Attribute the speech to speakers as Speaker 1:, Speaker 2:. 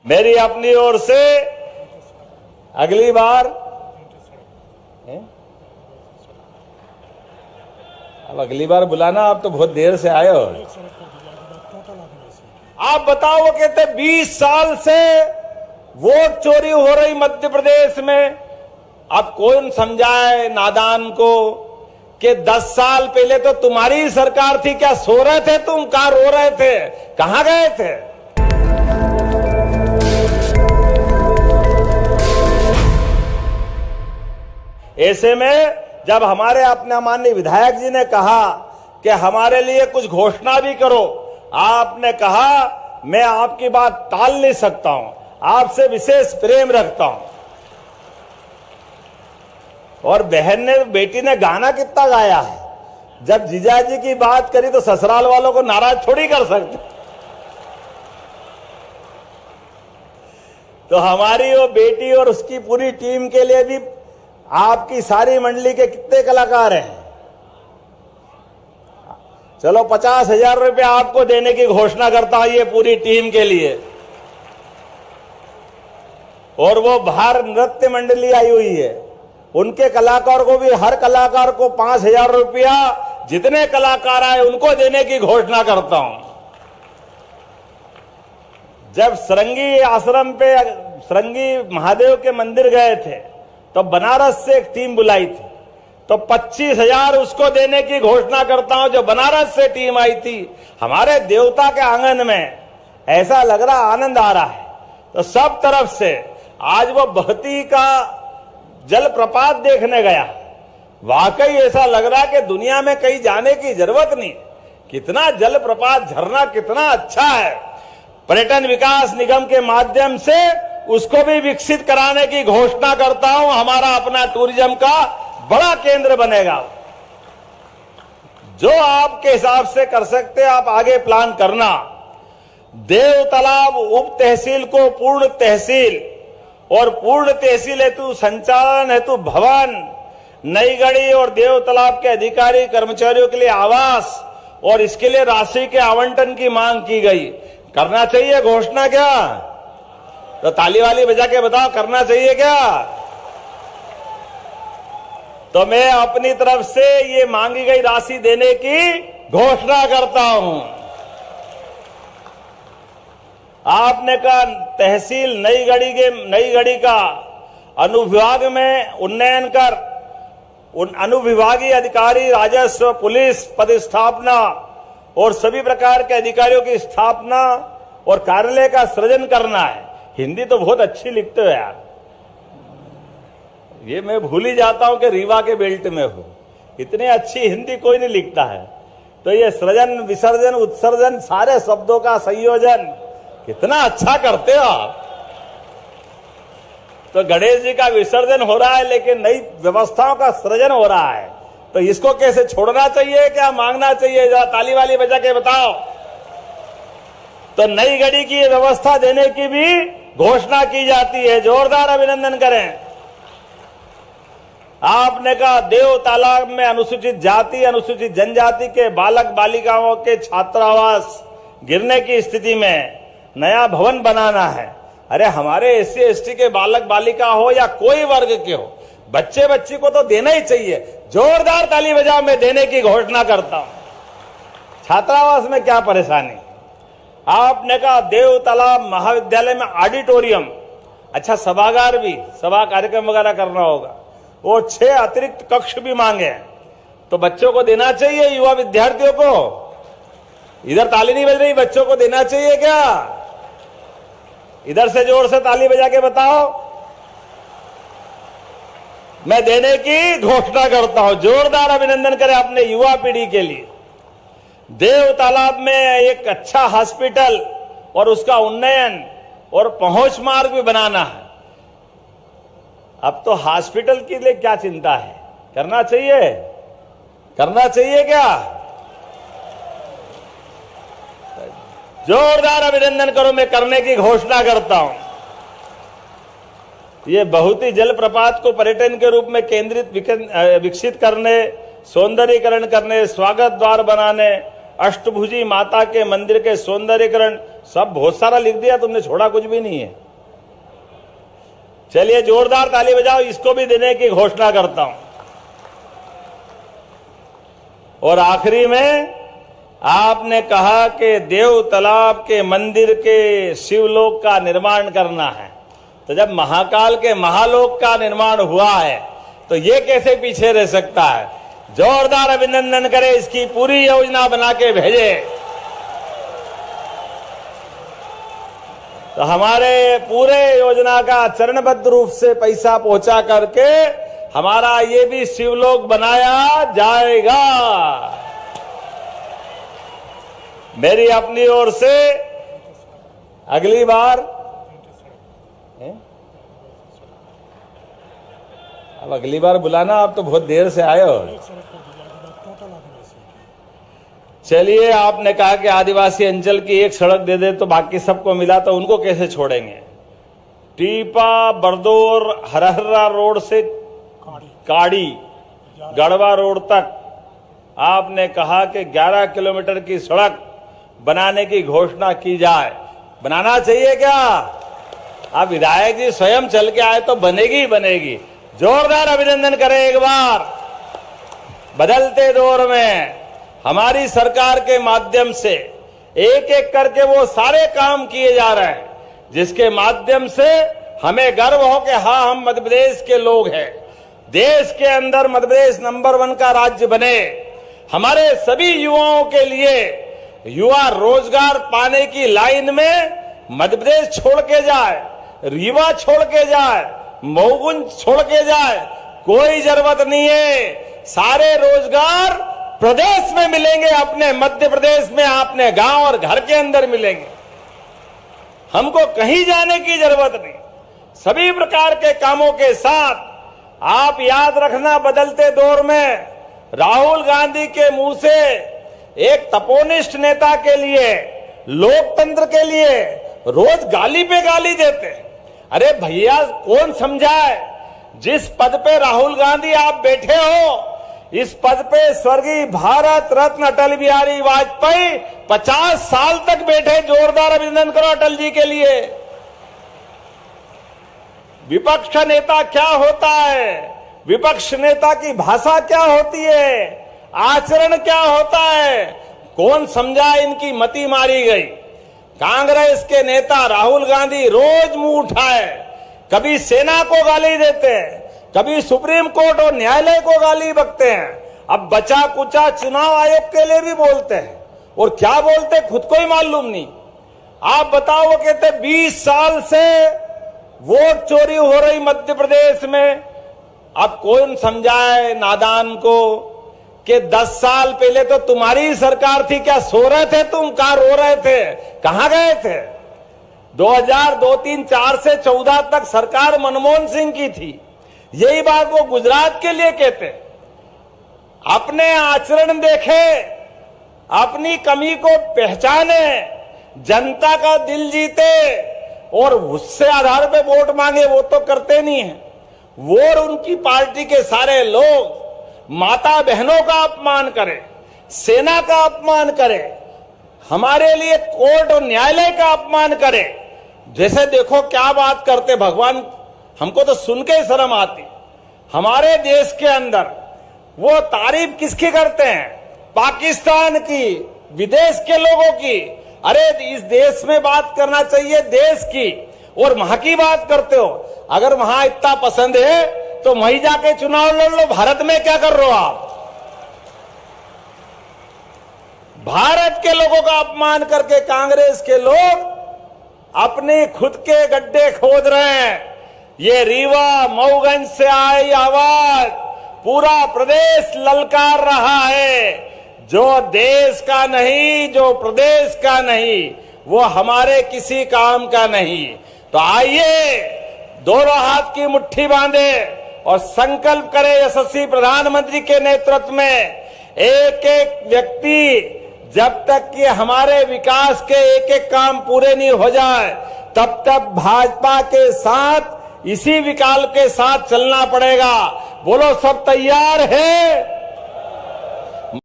Speaker 1: मेरी अपनी ओर से अगली बार अब अगली बार बुलाना, आप तो बहुत देर से आए हो। आप बताओ, वो कहते 20 साल से वोट चोरी हो रही मध्य प्रदेश में। अब कौन समझाए नादान को कि 10 साल पहले तो तुम्हारी ही सरकार थी। क्या सो रहे थे तुम? कहां रो रहे थे? कहां गए थे? ऐसे में जब हमारे अपने माननीय विधायक जी ने कहा कि हमारे लिए कुछ घोषणा भी करो, आपने कहा मैं आपकी बात टाल नहीं सकता हूं, आपसे विशेष प्रेम रखता हूं। और बहन ने, बेटी ने गाना कितना गाया है। जब जीजाजी की बात करी तो ससुराल वालों को नाराज थोड़ी कर सकते। तो हमारी वो बेटी और उसकी पूरी टीम के लिए भी आपकी सारी मंडली के कितने कलाकार हैं। चलो 50,000 रुपया आपको देने की घोषणा करता हूं ये पूरी टीम के लिए। और वो बाहर नृत्य मंडली आई हुई है, उनके कलाकार को भी, हर कलाकार को 5,000 रुपया जितने कलाकार आए उनको देने की घोषणा करता हूं। जब सरंगी आश्रम पे, सरंगी महादेव के मंदिर गए थे तो बनारस से एक टीम बुलाई थी, तो 25,000 उसको देने की घोषणा करता हूं जो बनारस से टीम आई थी। हमारे देवता के आंगन में ऐसा लग रहा, आनंद आ रहा है। तो सब तरफ से आज वो बहती का जलप्रपात देखने गया, वाकई ऐसा लग रहा कि दुनिया में कहीं जाने की जरूरत नहीं। कितना जलप्रपात, झरना कितना अच्छा है। पर्यटन विकास निगम के माध्यम से उसको भी विकसित कराने की घोषणा करता हूं। हमारा अपना टूरिज्म का बड़ा केंद्र बनेगा। जो आपके हिसाब से कर सकते आप आगे प्लान करना। देव तालाब उप तहसील को पूर्ण तहसील और पूर्ण तहसील हेतु संचालन हेतु भवन, नई गढ़ी और देव तालाब के अधिकारी कर्मचारियों के लिए आवास और इसके लिए राशि के आवंटन की मांग की गई। करना चाहिए घोषणा क्या? तो ताली वाली बजा के बताओ, करना चाहिए क्या? तो मैं अपनी तरफ से ये मांगी गई राशि देने की घोषणा करता हूं। आपने कहा तहसील नई गढ़ी का अनुविभाग में उन्नयन कर अनुविभागीय अधिकारी, राजस्व, पुलिस पदस्थापना और सभी प्रकार के अधिकारियों की स्थापना और कार्यालय का सृजन करना है। हिंदी तो बहुत अच्छी लिखते हो यार, ये मैं भूल ही जाता हूं कि रीवा के बेल्ट में हूं। इतनी अच्छी हिंदी कोई नहीं लिखता है। तो ये सृजन, विसर्जन, उत्सर्जन, सारे शब्दों का संयोजन कितना अच्छा करते हो आप। तो गणेश जी का विसर्जन हो रहा है लेकिन नई व्यवस्थाओं का सृजन हो रहा है। तो इसको कैसे छोड़ना चाहिए, क्या मांगना चाहिए? जरा ताली वाली बजा के बताओ। तो नई गढ़ी की व्यवस्था देने की भी घोषणा की जाती है। जोरदार अभिनंदन करें। आपने कहा देव तालाब में अनुसूचित जाति, अनुसूचित जनजाति के बालक बालिकाओं के छात्रावास गिरने की स्थिति में नया भवन बनाना है। अरे हमारे SC ST के बालक बालिका हो या कोई वर्ग के हो, बच्चे बच्ची को तो देना ही चाहिए। जोरदार ताली बजाओ, मैं देने की घोषणा करता हूं। छात्रावास में क्या परेशानी? आपने कहा देव तालाब महाविद्यालय में ऑडिटोरियम, अच्छा सभागार भी, सभा कार्यक्रम वगैरह करना होगा, वो 6 अतिरिक्त कक्ष भी मांगे, तो बच्चों को देना चाहिए, युवा विद्यार्थियों को। इधर ताली नहीं बज रही, बच्चों को देना चाहिए क्या? इधर से जोर से ताली बजा के बताओ। मैं देने की घोषणा करता हूं। जोरदार अभिनंदन करें अपने युवा पीढ़ी के लिए। देव तालाब में एक अच्छा हॉस्पिटल और उसका उन्नयन और पहुंच मार्ग भी बनाना है। अब तो हॉस्पिटल के लिए क्या चिंता है? करना चाहिए, करना चाहिए क्या? जोरदार अभिनंदन करो, मैं करने की घोषणा करता हूं। ये बहुत ही जलप्रपात को पर्यटन के रूप में केंद्रित विकसित करने, सौंदर्यीकरण करने, स्वागत द्वार बनाने अष्टभुजी माता के मंदिर के सौंदर्यीकरण, सब बहुत सारा लिख दिया तुमने, छोड़ा कुछ भी नहीं है। चलिए जोरदार ताली बजाओ, इसको भी देने की घोषणा करता हूं। और आखिरी में आपने कहा कि देव तालाब के मंदिर के शिवलोक का निर्माण करना है, तो जब महाकाल के महालोक का निर्माण हुआ है तो ये कैसे पीछे रह सकता है? जोरदार अभिनंदन करें, इसकी पूरी योजना बना के भेजे। तो हमारे पूरे योजना का चरणबद्ध रूप से पैसा पहुंचा करके हमारा ये भी शिवलोक बनाया जाएगा। मेरी अपनी ओर से अगली बार, अब अगली बार बुलाना, आप तो बहुत देर से आए हो। चलिए, आपने कहा कि आदिवासी अंचल की एक सड़क दे दे तो बाकी सबको मिला, तो उनको कैसे छोड़ेंगे? टीपा बरदौर हरहरा रोड से काड़ी गढ़वा रोड तक आपने कहा कि 11 किलोमीटर की सड़क बनाने की घोषणा की जाए। बनाना चाहिए क्या? आप विधायक जी स्वयं चल के आए तो बनेगी ही बनेगी। जोरदार अभिनंदन करें एक बार। बदलते दौर में हमारी सरकार के माध्यम से एक एक करके वो सारे काम किए जा रहे हैं जिसके माध्यम से हमें गर्व हो कि हाँ, हम मध्य प्रदेश के लोग हैं। देश के अंदर मध्य प्रदेश नंबर 1 का राज्य बने। हमारे सभी युवाओं के लिए युवा रोजगार पाने की लाइन में मध्य प्रदेश छोड़ के जाए, रीवा छोड़ के जाए, मऊगुन छोड़ के जाए, कोई जरूरत नहीं है। सारे रोजगार प्रदेश में मिलेंगे, अपने मध्य प्रदेश में, अपने गांव और घर के अंदर मिलेंगे। हमको कहीं जाने की जरूरत नहीं। सभी प्रकार के कामों के साथ आप याद रखना, बदलते दौर में राहुल गांधी के मुंह से एक तपोनिष्ठ नेता के लिए, लोकतंत्र के लिए रोज गाली पे गाली देते। अरे भैया, कौन समझाए? जिस पद पे राहुल गांधी आप बैठे हो, इस पद पे स्वर्गीय भारत रत्न अटल बिहारी वाजपेयी 50 साल तक बैठे। जोरदार अभिनंदन करो अटल जी के लिए। विपक्ष नेता क्या होता है? विपक्ष नेता की भाषा क्या होती है? आचरण क्या होता है? कौन समझा? इनकी मति मारी गई। कांग्रेस के नेता राहुल गांधी रोज मुंह उठाए, कभी सेना को गाली देते हैं, कभी सुप्रीम कोर्ट और न्यायालय को गाली बकते हैं, अब बचा कुचा चुनाव आयोग के लिए भी बोलते हैं। और क्या बोलते खुद को ही मालूम नहीं। आप बताओ, वो कहते 20 साल से वोट चोरी हो रही मध्य प्रदेश में। अब कौन समझाए नादान को कि 10 साल पहले तो तुम्हारी सरकार थी, क्या सो रहे थे तुम? कहां रो रहे थे? कहां गए थे? 2002, 3, 4 से 14 तक सरकार मनमोहन सिंह की थी। यही बात वो गुजरात के लिए कहते। अपने आचरण देखे, अपनी कमी को पहचाने, जनता का दिल जीते और उससे आधार पे वोट मांगे, वो तो करते नहीं है। वो और उनकी पार्टी के सारे लोग माता बहनों का अपमान करे, सेना का अपमान करे, हमारे लिए कोर्ट और न्यायालय का अपमान करे। जैसे देखो क्या बात करते भगवान, हमको तो सुन के ही शर्म आती। हमारे देश के अंदर वो तारीफ किसकी करते हैं? पाकिस्तान की, विदेश के लोगों की। अरे इस देश में बात करना चाहिए देश की, और वहां की बात करते हो। अगर वहां इतना पसंद है तो वहीं जाके चुनाव लड़ लो। भारत में क्या कर रहे हो आप? भारत के लोगों का अपमान करके कांग्रेस के लोग अपने खुद के गड्ढे खोद रहे हैं। ये रीवा मऊगंज से आई आवाज पूरा प्रदेश ललकार रहा है। जो देश का नहीं, जो प्रदेश का नहीं, वो हमारे किसी काम का नहीं। तो आइए दोनों हाथ की मुट्ठी बांधे और संकल्प करें यशस्वी प्रधानमंत्री के नेतृत्व में। एक एक व्यक्ति, जब तक कि हमारे विकास के एक एक काम पूरे नहीं हो जाए, तब तक भाजपा के साथ, इसी विकल्प के साथ चलना पड़ेगा। बोलो, सब तैयार है?